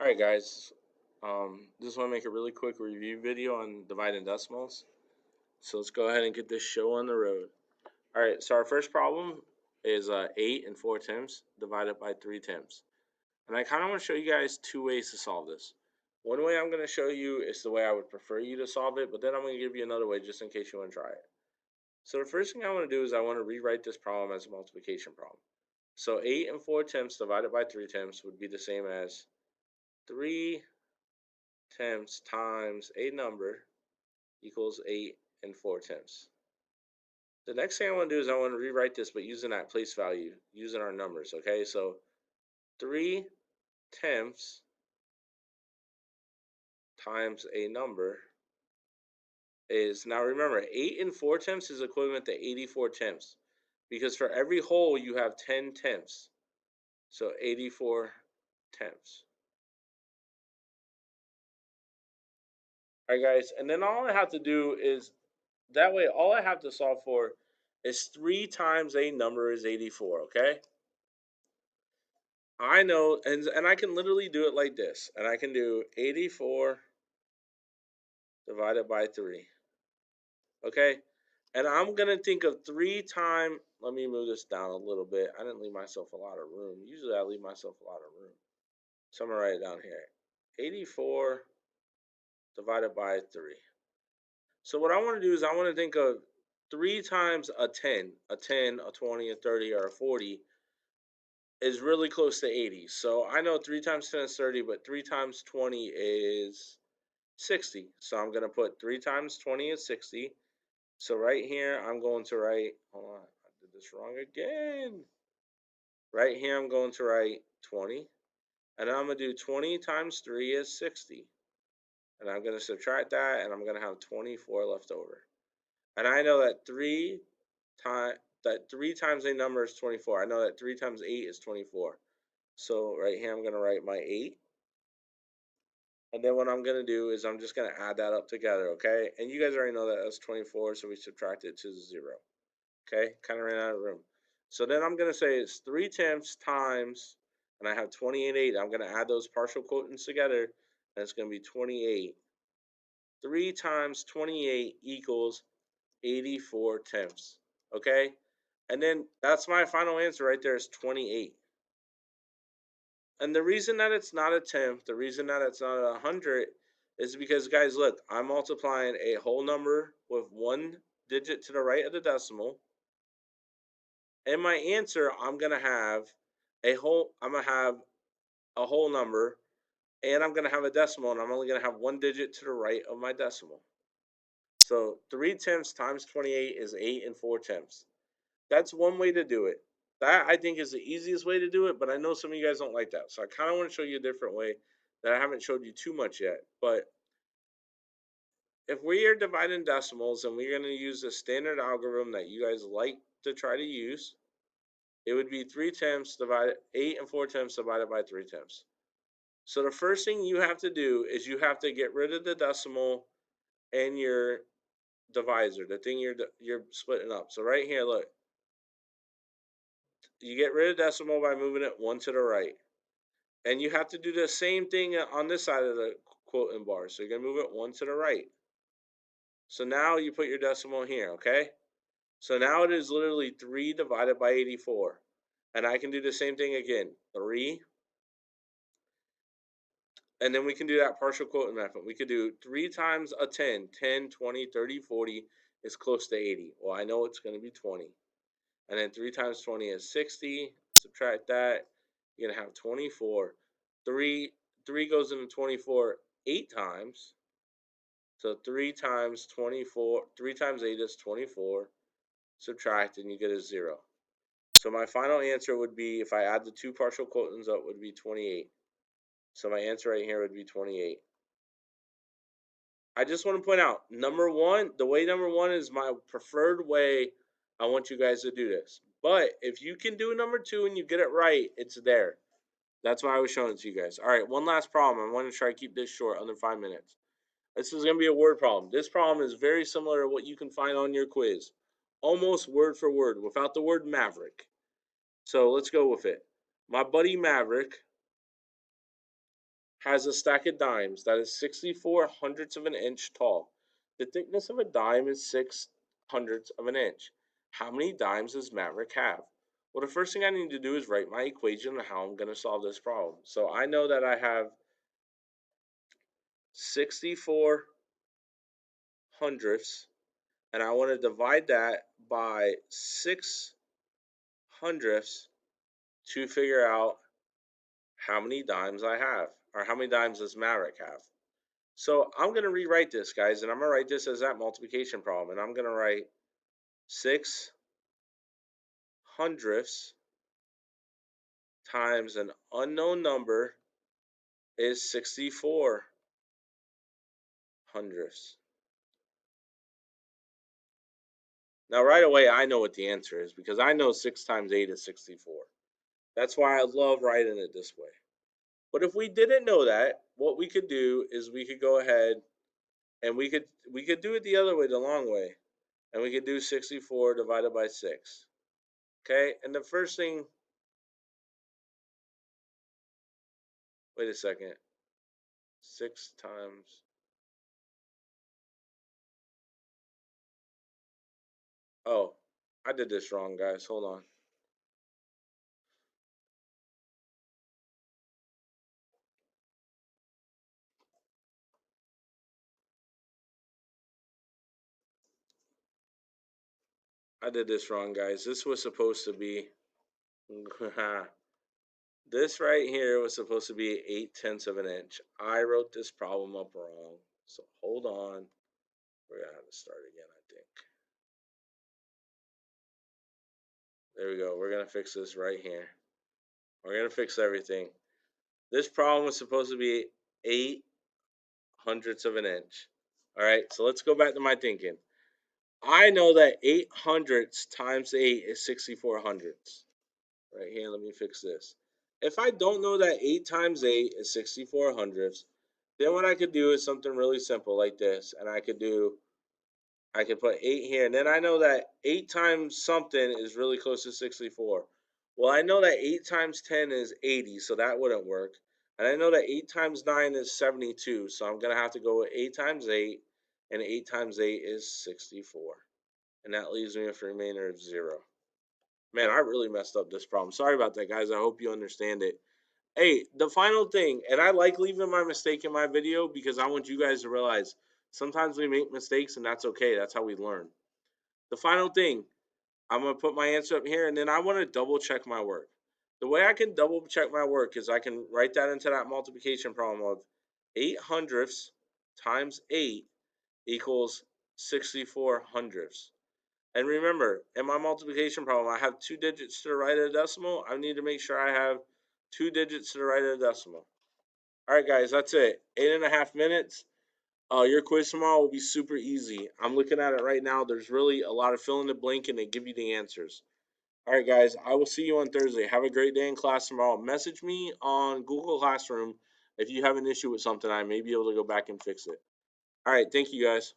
Alright guys, just want to make a really quick review video on dividing decimals. So let's go ahead and get this show on the road. Alright, so our first problem is 8 and 4/10 divided by 3/10. And I kind of want to show you guys two ways to solve this. One way I'm going to show you is the way I would prefer you to solve it, but then I'm going to give you another way just in case you want to try it. So the first thing I want to do is I want to rewrite this problem as a multiplication problem. So 8 and 4/10 divided by 3/10 would be the same as 3 tenths times a number equals 8 and 4/10. The next thing I want to do is I want to rewrite this, but using that place value, using our numbers. Okay, so 3 tenths times a number is, now remember, 8 and 4/10 is equivalent to 84 tenths because for every whole you have 10 tenths. So 84 tenths. All right, guys, and then all I have to do is that way, all I have to solve for is 3 times a number is 84, okay? I know, and I can literally do it like this. And I can do 84 divided by 3, okay? And I'm going to think of 3 times, let me move this down a little bit. I didn't leave myself a lot of room. Usually I leave myself a lot of room. So I'm going to write it down here. 84 divided by 3. So what I want to do is I want to think of 3 times a 10, a 10, a 20, a 30, or a 40 is really close to 80. So I know 3 times 10 is 30, but 3 times 20 is 60. So I'm going to put 3 times 20 is 60. So right here, I'm going to write, hold on, I did this wrong again. Right here, I'm going to write 20. And I'm going to do 20 times 3 is 60. And I'm going to subtract that, and I'm going to have 24 left over. And I know that 3 times a number is 24. I know that 3 times 8 is 24. So right here, I'm going to write my 8. And then what I'm going to do is I'm just going to add that up together, okay? And you guys already know that that's 24, so we subtract it to 0, okay? Kind of ran out of room. So then I'm going to say it's 3 tenths times, and I have 20 and 8. I'm going to add those partial quotients together, and it's going to be 28. 3 times 28 equals 84 tenths, okay? And then that's my final answer right there is 28. And the reason that it's not a tenth, the reason that it's not 100 is because, guys, look, I'm multiplying a whole number with one digit to the right of the decimal. And my answer, I'm going to have a whole number, and I'm going to have a decimal, and I'm only going to have one digit to the right of my decimal. So 3 tenths times 28 is 8 and 4/10. That's one way to do it. That I think is the easiest way to do it, but I know some of you guys don't like that. So I kind of want to show you a different way that I haven't showed you too much yet. But if we are dividing decimals and we're going to use the standard algorithm that you guys like to try to use, it would be 3 tenths divided 8 and 4/10 divided by 3/10. So the first thing you have to do is you have to get rid of the decimal and your divisor, the thing you're splitting up. So right here, look, you get rid of decimal by moving it one to the right. And you have to do the same thing on this side of the quotient bar. So you're going to move it one to the right. So now you put your decimal here, okay? So now it is literally 3 divided by 84. And I can do the same thing again. 3. And then we can do that partial quotient method. We could do 3 times a 10. 10, 20, 30, 40 is close to 80. Well, I know it's going to be 20. And then 3 times 20 is 60. Subtract that. You're going to have 24. 3 goes into 24 8 times. So 3 times 24, 3 times 8 is 24. Subtract, and you get a 0. So my final answer would be, if I add the two partial quotients up, would be 28. So my answer right here would be 28. I just want to point out, the way number one is my preferred way. I want you guys to do this. But if you can do number 2 and you get it right, it's there. That's why I was showing it to you guys. All right, one last problem. I want to try to keep this short, under 5 minutes. This is going to be a word problem. This problem is very similar to what you can find on your quiz. Almost word for word, without the word maverick. So let's go with it. My buddy Maverick has a stack of dimes that is 64 hundredths of an inch tall. The thickness of a dime is 6 hundredths of an inch. How many dimes does Maverick have? Well, the first thing I need to do is write my equation on how I'm going to solve this problem. So I know that I have 64 hundredths, and I want to divide that by 6 hundredths to figure out how many dimes I have, or how many dimes does Maverick have. So I'm going to rewrite this, guys, and I'm going to write this as that multiplication problem. And I'm going to write 6 hundredths times an unknown number is 64 hundredths. Now, right away, I know what the answer is because I know 6 times 8 is 64. That's why I love writing it this way. But if we didn't know that, what we could do is we could go ahead and we could do it the other way, the long way. And we could do 64 divided by 6. Okay? And the first thing, wait a second. 6 times. Oh, I did this wrong, guys. Hold on. I did this wrong, guys. This was supposed to be. This right here was supposed to be 8 tenths of an inch. I wrote this problem up wrong. So hold on. We're going to have to start again, I think. There we go. We're going to fix this right here. We're going to fix everything. This problem was supposed to be 8 hundredths of an inch. All right, so let's go back to my thinking. I know that 8 hundredths times 8 is 64 hundredths. Right here, let me fix this. If I don't know that 8 times 8 is 64 hundredths, then what I could do is something really simple like this. And I could put 8 here. And then I know that 8 times something is really close to 64. Well, I know that 8 times 10 is 80, so that wouldn't work. And I know that 8 times 9 is 72, so I'm going to have to go with 8 times 8, and 8 times 8 is 64. And that leaves me with a remainder of 0. Man, I really messed up this problem. Sorry about that, guys. I hope you understand it. Hey, the final thing, and I like leaving my mistake in my video because I want you guys to realize sometimes we make mistakes and that's okay. That's how we learn. The final thing, I'm going to put my answer up here and then I want to double check my work. The way I can double check my work is I can write that into that multiplication problem of 8 hundredths times 8 equals 64 hundredths. And remember, in my multiplication problem, I have 2 digits to the right of the decimal. I need to make sure I have 2 digits to the right of the decimal. All right, guys, that's it. 8.5 minutes. Your quiz tomorrow will be super easy. I'm looking at it right now. There's really a lot of fill in the blank and they give you the answers. All right, guys, I will see you on Thursday. Have a great day in class tomorrow. Message me on Google Classroom if you have an issue with something. I may be able to go back and fix it. All right, thank you, guys.